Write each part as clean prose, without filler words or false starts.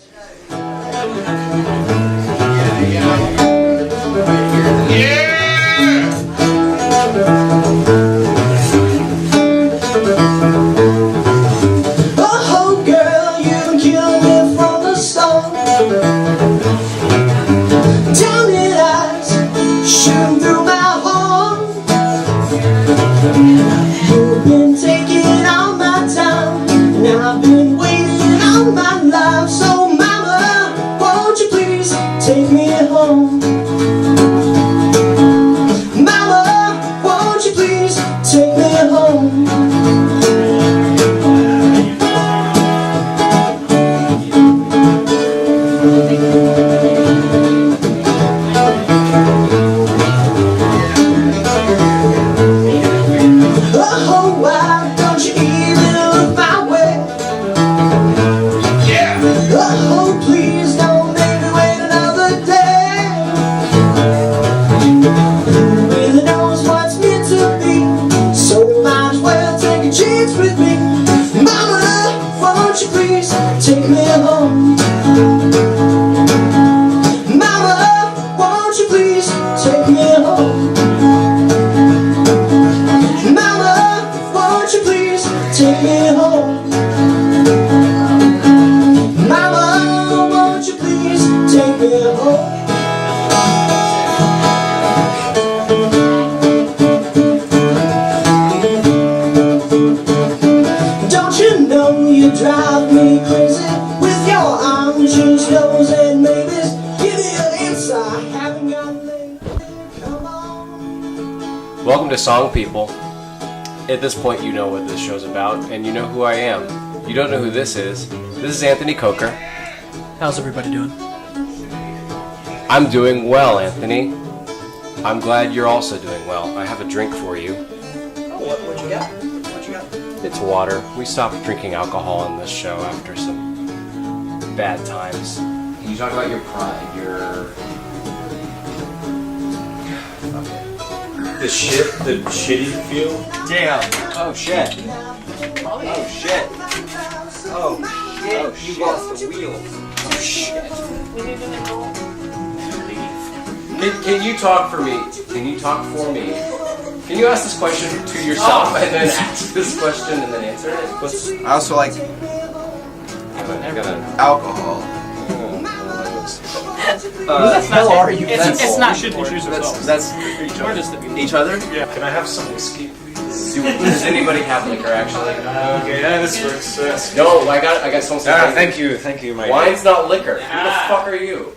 Oh, girl, you killed me from the start. Diamond eyes shooting through my heart. You've been taking all my time, and I've been waiting all my life. So, mama, won't you please take me home? Mama, won't you please take me home? Oh, why don't you even look my way? Oh, please don't make me wait another day. Who really knows what's meant to be? So might as well take a chance with me. Mama, won't you please take me home? Mama, won't you please take me home? Mama, won't you please take me home? Mama, won't you please take me home? Don't you know you drive me crazy with your arms, your nose, and maybes? Give me an answer, I haven't got lately. Come on. Welcome to Song People. At this point, you know what this show's about, and you know who I am. You don't know who this is. This is Anthony Coker. How's everybody doing? I'm doing well, Anthony. I'm glad you're also doing well. I have a drink for you. Oh, what you got? What you got? It's water. We stopped drinking alcohol on this show after some bad times. Can you talk about your pride, The shit you feel? Damn. Oh shit. Oh shit. Oh shit. You lost the wheels. Oh shit. Can you talk for me? Can you talk for me? Can you ask this question to yourself and then ask this question and then answer it? I also like alcohol. Who the hell are you? It's not. That's each other. Yeah. Can I have some whiskey, please? Does anybody have liquor actually? Okay, yeah, this works. No, I got some. Thank you, my Wine's not liquor. Who the fuck are you?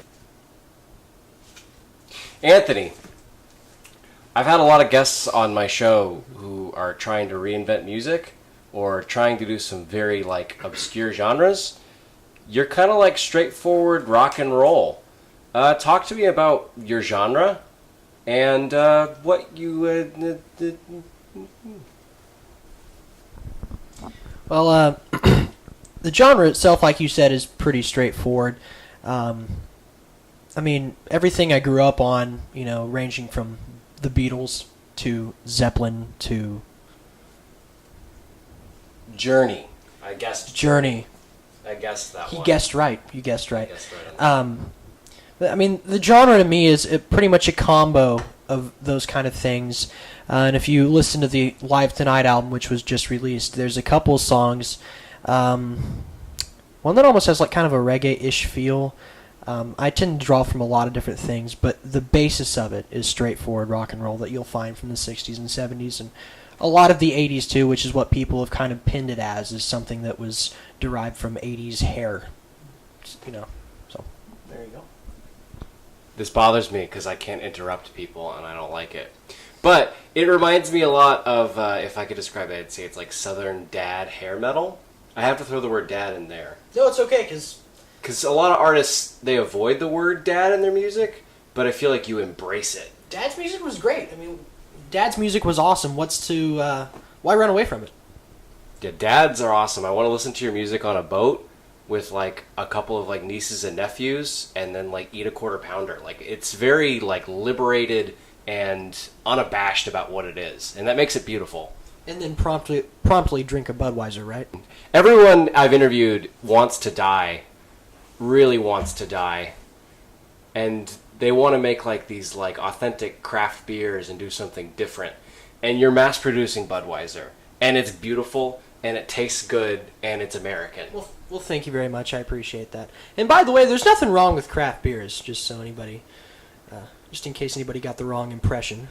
Anthony, I've had a lot of guests on my show who are trying to reinvent music or trying to do some very obscure genres. You're kind of like straightforward rock and roll. Talk to me about your genre and what you... Well, the genre itself, like you said, is pretty straightforward. I mean, everything I grew up on, ranging from the Beatles to Zeppelin to... Journey. I guessed Journey. I guessed that one. You guessed right. You guessed right. I I mean, the genre to me is pretty much a combo of those kind of things. And if you listen to the Live Tonight album, which was just released, there's a couple songs. One that almost has kind of a reggae-ish feel. I tend to draw from a lot of different things, but the basis of it is straightforward rock and roll that you'll find from the 60s and 70s, and a lot of the 80s too, which is what people have kind of pinned it as something that was derived from 80s hair. So there you go. This bothers me because I can't interrupt people and I don't like it. But it reminds me a lot of, if I could describe it, I'd say it's like Southern dad hair metal. I have to throw the word dad in there. No, it's okay, because a lot of artists, they avoid the word dad in their music, but I feel like you embrace it. Dad's music was great. I mean, Dad's music was awesome. Why run away from it? Yeah, dads are awesome. I want to listen to your music on a boat with a couple of nieces and nephews and then eat a quarter pounder. It's very liberated and unabashed about what it is, and that makes it beautiful. And then promptly drink a Budweiser, right? Everyone I've interviewed wants to die really wants to die, and they want to make like these like authentic craft beers and do something different, and you're mass producing Budweiser, and it's beautiful, and it tastes good, and it's American. Well, thank you very much. I appreciate that. And by the way, there's nothing wrong with craft beers, just so anybody, just in case anybody got the wrong impression.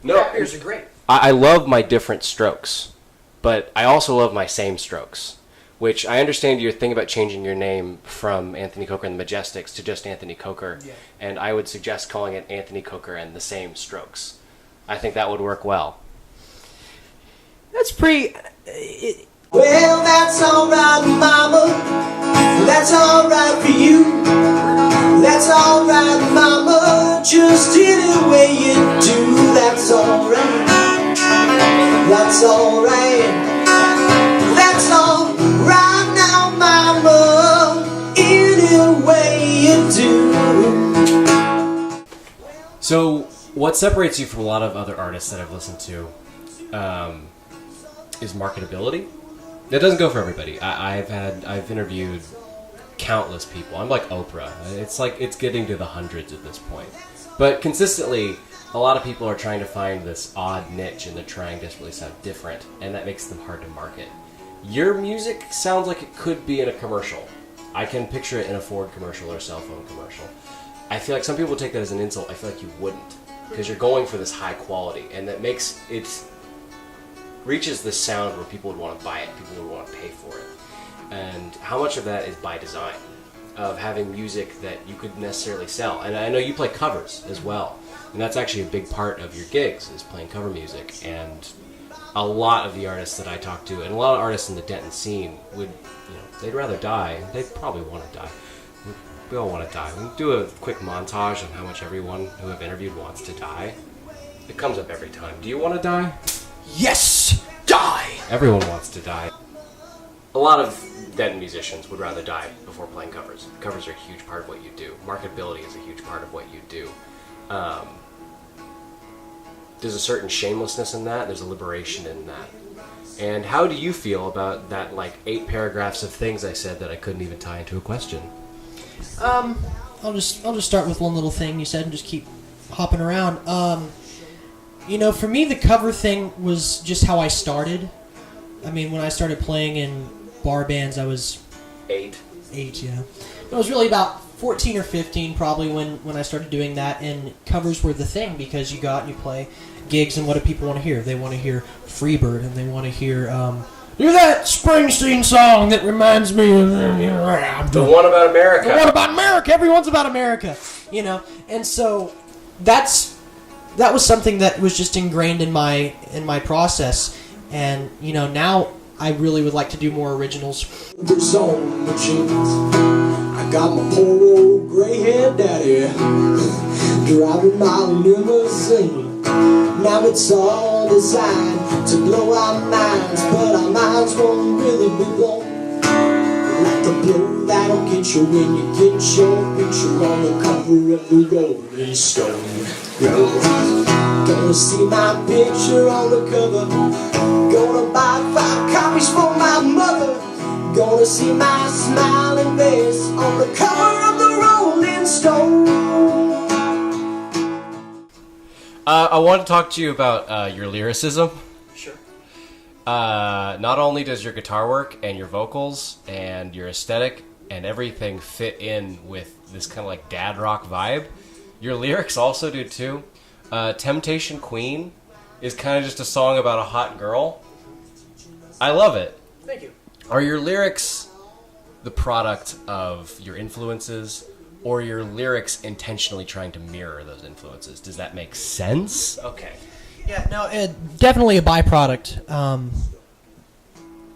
No, Craft beers are great. I love my different strokes, but I also love my same strokes, which I understand your thing about changing your name from Anthony Coker and the Majestics to just Anthony Coker, and I would suggest calling it Anthony Coker and the Same Strokes. I think that would work well. That's pretty... Well, that's alright, mama. That's alright for you. That's alright, mama. Just any way you do. That's alright. That's alright. That's alright now, mama. Any way you do. So, what separates you from a lot of other artists that I've listened to is marketability. That doesn't go for everybody. I've interviewed countless people. I'm like Oprah. It's getting to the hundreds at this point. But consistently, a lot of people are trying to find this odd niche, and they're trying to really sound different, and that makes them hard to market. Your music sounds like it could be in a commercial. I can picture it in a Ford commercial or a cell phone commercial. I feel like some people take that as an insult. I feel like you wouldn't, because you're going for this high quality, and that makes it reaches this sound where people would want to buy it, people would want to pay for it. And how much of that is by design, of having music that you could necessarily sell? And I know you play covers as well, and that's actually a big part of your gigs, is playing cover music. And a lot of the artists that I talk to, and a lot of artists in the Denton scene would, they'd rather die. They'd probably want to die. We all want to die. We can do a quick montage on how much everyone who I've interviewed wants to die. It comes up every time. Do you want to die? Yes! Die! Everyone wants to die. A lot of Denton musicians would rather die before playing covers. Covers are a huge part of what you do. Marketability is a huge part of what you do. There's a certain shamelessness in that. There's a liberation in that. And how do you feel about that, 8 paragraphs of things I said that I couldn't even tie into a question? I'll just start with one little thing you said and just keep hopping around. For me, the cover thing was just how I started. I mean, when I started playing in bar bands, I was 8. 8, yeah. It was really about 14 or 15 probably when I started doing that, and covers were the thing, because you go out and you play gigs, and what do people want to hear? They want to hear Freebird, and they want to hear that Springsteen song that reminds me of the one about America. The one about America. Everyone's about America, and so that was something that was just ingrained in my process, and now I really would like to do more originals. This on the jeans. I got my poor old gray-haired daddy driving my limousine. Now it's all designed to blow our minds, but our minds won't really be blown. Like the blow that'll get you when you get your picture on the cover of the Rolling Stone. Gonna see my picture on the cover. Gonna buy 5 copies for my mother. Gonna see my smiling face on the cover of the Rolling Stone. I want to talk to you about your lyricism. Sure. Not only does your guitar work and your vocals and your aesthetic and everything fit in with this kind of dad rock vibe, your lyrics also do too. Temptation Queen is kind of just a song about a hot girl. I love it. Thank you. Are your lyrics the product of your influences, or your lyrics intentionally trying to mirror those influences? Does that make sense? Okay. Yeah, no, definitely a byproduct.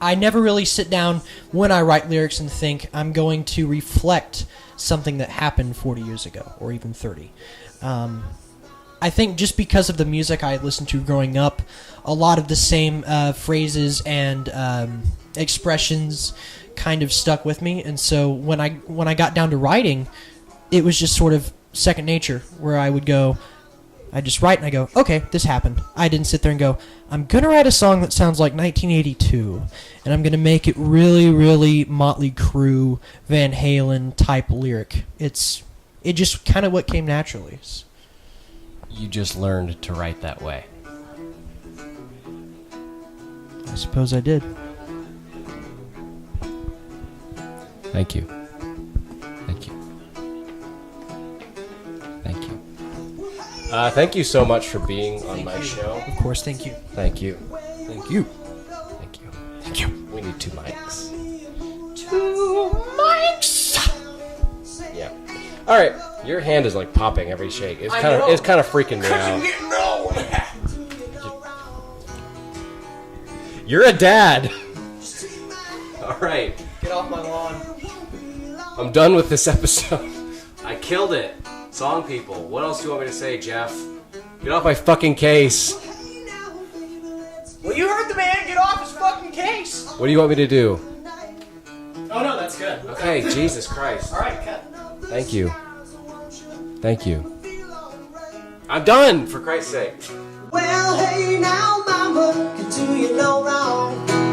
I never really sit down when I write lyrics and think I'm going to reflect something that happened 40 years ago, or even 30. I think just because of the music I listened to growing up, a lot of the same phrases and expressions kind of stuck with me, and so when I got down to writing, it was just sort of second nature, where I would go, I just write and I go, okay, this happened. I didn't sit there and go, I'm going to write a song that sounds like 1982, and I'm going to make it really, really Motley Crue, Van Halen type lyric. It just kind of what came naturally. You just learned to write that way. I suppose I did. Thank you. Thank you. Thank you. Thank you so much for being on my show. Of course, thank you. Thank you. Thank you. Thank you. Thank you. We need 2 mics. 2 mics. Yeah. All right. Your hand is like popping every shake. It's kind of freaking me out. You're a dad. All right. Get off my lawn. I'm done with this episode. I killed it. Song people. What else do you want me to say, Jeff? Get off my fucking case. Well, you heard the man. Get off his fucking case. What do you want me to do? Oh, no, that's good. Okay, Jesus Christ. All right, cut. Thank you. Thank you. I'm done, for Christ's sake. Well, hey now, mama, can do you no wrong.